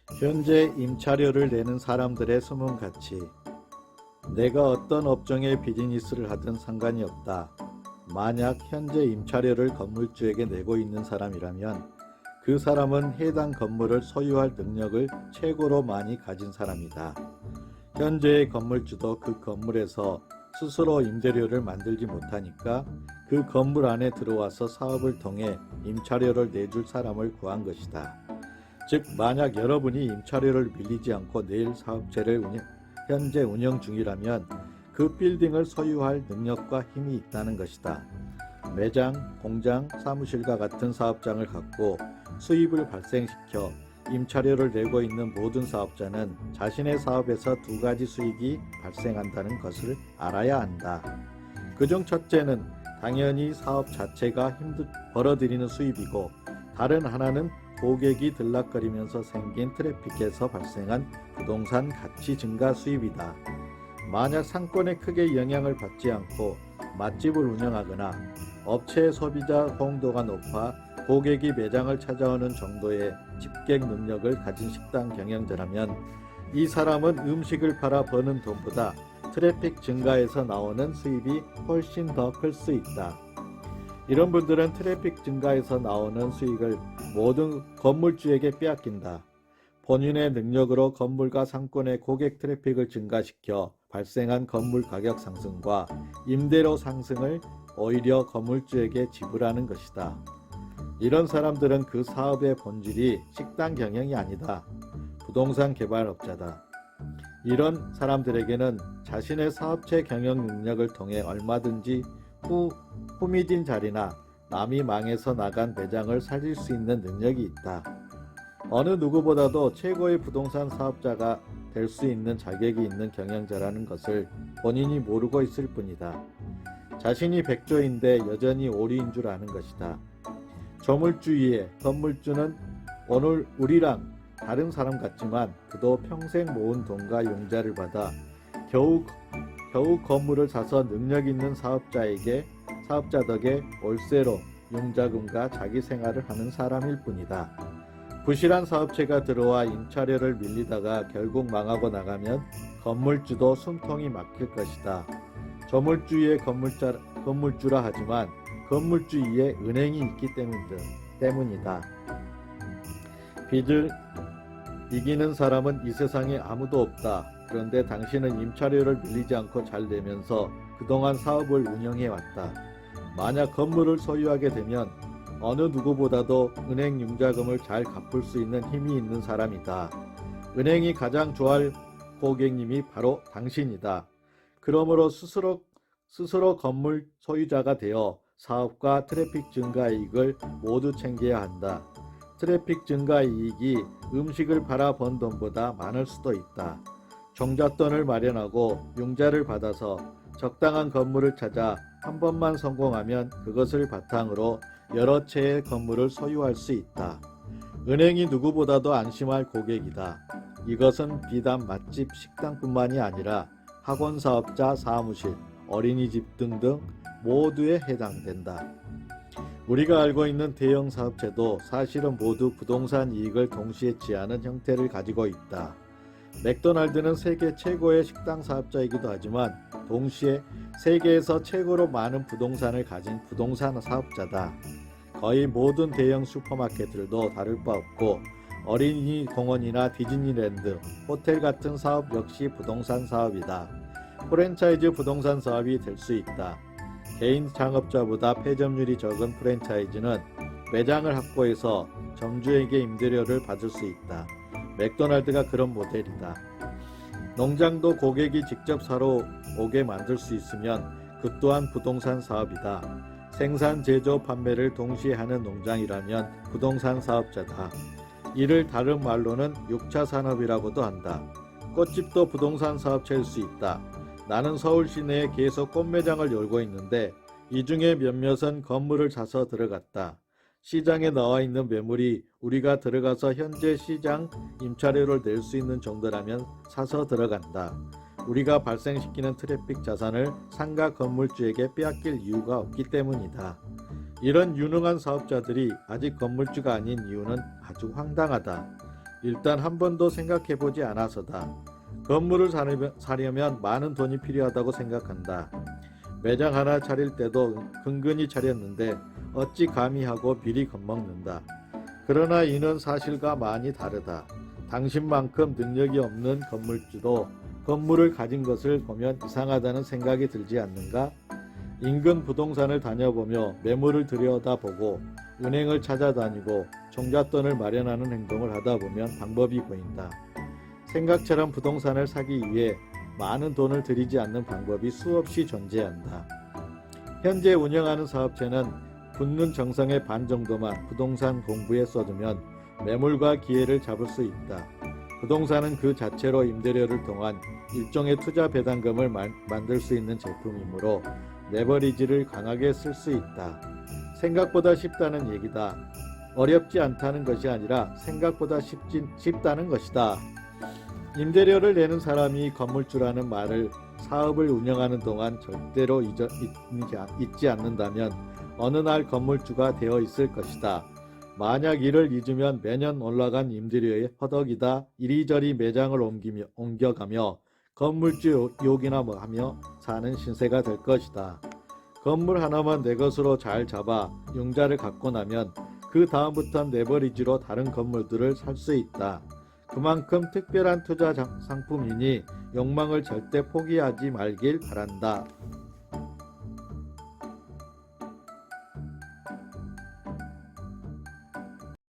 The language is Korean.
현재 임차료를 내는 사람들의 숨은 가치. 내가 어떤 업종의 비즈니스를 하든 상관이 없다. 만약 현재 임차료를 건물주에게 내고 있는 사람이라면 그 사람은 해당 건물을 소유할 능력을 최고로 많이 가진 사람이다. 현재의 건물주도 그 건물에서 스스로 임대료를 만들지 못하니까 그 건물 안에 들어와서 사업을 통해 임차료를 내줄 사람을 구한 것이다. 즉, 만약 여러분이 임차료를 밀리지 않고 낼 사업체를 현재 운영 중이라면 그 빌딩을 소유할 능력과 힘이 있다는 것이다. 매장, 공장, 사무실과 같은 사업장을 갖고 수입을 발생시켜 임차료를 내고 있는 모든 사업자는 자신의 사업에서 두 가지 수익이 발생한다는 것을 알아야 한다. 그중 첫째는 당연히 사업 자체가 벌어들이는 수입이고, 다른 하나는 고객이 들락거리면서 생긴 트래픽에서 발생한 부동산 가치 증가 수입이다. 만약 상권에 크게 영향을 받지 않고 맛집을 운영하거나 업체의 소비자 호응도가 높아 고객이 매장을 찾아오는 정도의 집객 능력을 가진 식당 경영자라면 이 사람은 음식을 팔아 버는 돈보다 트래픽 증가에서 나오는 수입이 훨씬 더 클 수 있다. 이런 분들은 트래픽 증가에서 나오는 수익을 모든 건물주에게 빼앗긴다. 본인의 능력으로 건물과 상권의 고객 트래픽을 증가시켜 발생한 건물 가격 상승과 임대료 상승을 오히려 건물주에게 지불하는 것이다. 이런 사람들은 그 사업의 본질이 식당 경영이 아니다. 부동산 개발업자다. 이런 사람들에게는 자신의 사업체 경영 능력을 통해 얼마든지 후미진 자리나 남이 망해서 나간 매장을 살릴 수 있는 능력이 있다. 어느 누구보다도 최고의 부동산 사업자가 될 수 있는 자격이 있는 경영자라는 것을 본인이 모르고 있을 뿐이다. 자신이 백조인데 여전히 오리인 줄 아는 것이다. 조물주의에 건물주는 오늘 우리랑 다른 사람 같지만 그도 평생 모은 돈과 용자를 받아 겨우 건물을 사서 능력 있는 사업자 덕에 월세로 융자금과 자기 생활을 하는 사람일 뿐이다. 부실한 사업체가 들어와 임차료를 밀리다가 결국 망하고 나가면 건물주도 숨통이 막힐 것이다. 조물주의의 건물주라 하지만 건물주의에 은행이 있기 때문이다. 빚을 이기는 사람은 이 세상에 아무도 없다. 그런데 당신은 임차료를 밀리지 않고 잘 내면서 그동안 사업을 운영해왔다. 만약 건물을 소유하게 되면 어느 누구보다도 은행 융자금을 잘 갚을 수 있는 힘이 있는 사람이다. 은행이 가장 좋아할 고객님이 바로 당신이다. 그러므로 스스로 건물 소유자가 되어 사업과 트래픽 증가 이익을 모두 챙겨야 한다. 트래픽 증가 이익이 음식을 팔아 번 돈보다 많을 수도 있다. 종잣돈을 마련하고 융자를 받아서 적당한 건물을 찾아 한 번만 성공하면 그것을 바탕으로 여러 채의 건물을 소유할 수 있다. 은행이 누구보다도 안심할 고객이다. 이것은 비단 맛집, 식당뿐만이 아니라 학원 사업자, 사무실, 어린이집 등등 모두에 해당된다. 우리가 알고 있는 대형 사업체도 사실은 모두 부동산 이익을 동시에 취하는 형태를 가지고 있다. 맥도날드는 세계 최고의 식당 사업자이기도 하지만 동시에 세계에서 최고로 많은 부동산을 가진 부동산 사업자다. 거의 모든 대형 슈퍼마켓들도 다를 바 없고 어린이 공원이나 디즈니랜드, 호텔 같은 사업 역시 부동산 사업이다. 프랜차이즈 부동산 사업이 될 수 있다. 개인 창업자보다 폐점률이 적은 프랜차이즈는 매장을 확보해서 점주에게 임대료를 받을 수 있다. 맥도날드가 그런 모델이다. 농장도 고객이 직접 사러 오게 만들 수 있으면 그 또한 부동산 사업이다. 생산, 제조, 판매를 동시에 하는 농장이라면 부동산 사업자다. 이를 다른 말로는 6차 산업이라고도 한다. 꽃집도 부동산 사업체일 수 있다. 나는 서울 시내에 계속 꽃매장을 열고 있는데 이 중에 몇몇은 건물을 사서 들어갔다. 시장에 나와 있는 매물이 우리가 들어가서 현재 시장 임차료를 낼 수 있는 정도라면 사서 들어간다. 우리가 발생시키는 트래픽 자산을 상가 건물주에게 빼앗길 이유가 없기 때문이다. 이런 유능한 사업자들이 아직 건물주가 아닌 이유는 아주 황당하다. 일단 한 번도 생각해보지 않아서다. 건물을 사려면 많은 돈이 필요하다고 생각한다. 매장 하나 차릴 때도 근근히 차렸는데 어찌 감히 하고 비리 겁먹는다. 그러나 이는 사실과 많이 다르다. 당신만큼 능력이 없는 건물주도 건물을 가진 것을 보면 이상하다는 생각이 들지 않는가? 인근 부동산을 다녀보며 매물을 들여다보고 은행을 찾아다니고 종잣돈을 마련하는 행동을 하다 보면 방법이 보인다. 생각처럼 부동산을 사기 위해 많은 돈을 들이지 않는 방법이 수없이 존재한다. 현재 운영하는 사업체는 붙는 정성의 반 정도만 부동산 공부에 써두면 매물과 기회를 잡을 수 있다. 부동산은 그 자체로 임대료를 통한 일종의 투자 배당금을 만들 수 있는 제품이므로 레버리지를 강하게 쓸 수 있다. 생각보다 쉽다는 얘기다. 어렵지 않다는 것이 아니라 생각보다 쉽다는 것이다. 임대료를 내는 사람이 건물주라는 말을 사업을 운영하는 동안 절대로 잊지 않는다면 어느 날 건물주가 되어 있을 것이다. 만약 이를 잊으면 매년 올라간 임대료에 허덕이다 이리저리 매장을 옮겨가며 건물주 욕이나 하며 사는 신세가 될 것이다. 건물 하나만 내 것으로 잘 잡아 융자를 갖고 나면 그 다음부터는 레버리지로 다른 건물들을 살 수 있다. 그만큼 특별한 투자 상품이니 욕망을 절대 포기하지 말길 바란다.